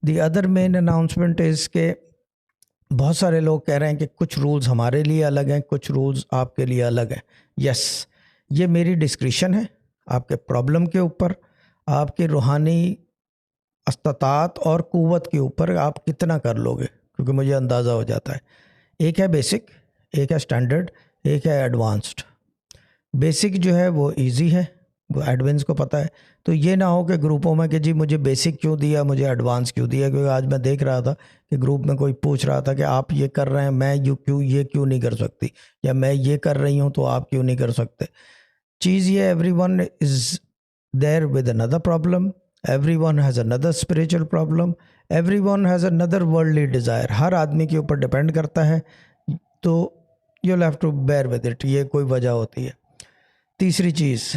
The other main announcement is के बहुत सारे लोग कह रहे हैं कि कुछ रूल्स हमारे लिए अलग हैं, कुछ रूल्स आपके लिए अलग हैं. यस, ये मेरी डिस्क्रिशन है आपके प्रॉब्लम के ऊपर, आपकी रूहानी इस्तात और क़ुव्वत के ऊपर आप कितना कर लोगे, क्योंकि मुझे अंदाज़ा हो जाता है. एक है बेसिक, एक है स्टैंडर्ड, एक है एडवांस्ड. बेसिक जो है वो इजी है, वो एडवांस को पता है. तो ये ना हो कि ग्रुपों में कि जी मुझे बेसिक क्यों दिया, मुझे एडवांस क्यों दिया. क्योंकि आज मैं देख रहा था कि ग्रुप में कोई पूछ रहा था कि आप ये कर रहे हैं, मैं ये क्यों नहीं कर सकती, या मैं ये कर रही हूँ तो आप क्यों नहीं कर सकते. चीज़ ये, everyone is there with another problem, everyone has another spiritual problem, everyone has another worldly desire. हर आदमी के ऊपर डिपेंड करता है. तो you will have to bear with it. ये कोई वजह होती है. तीसरी चीज़,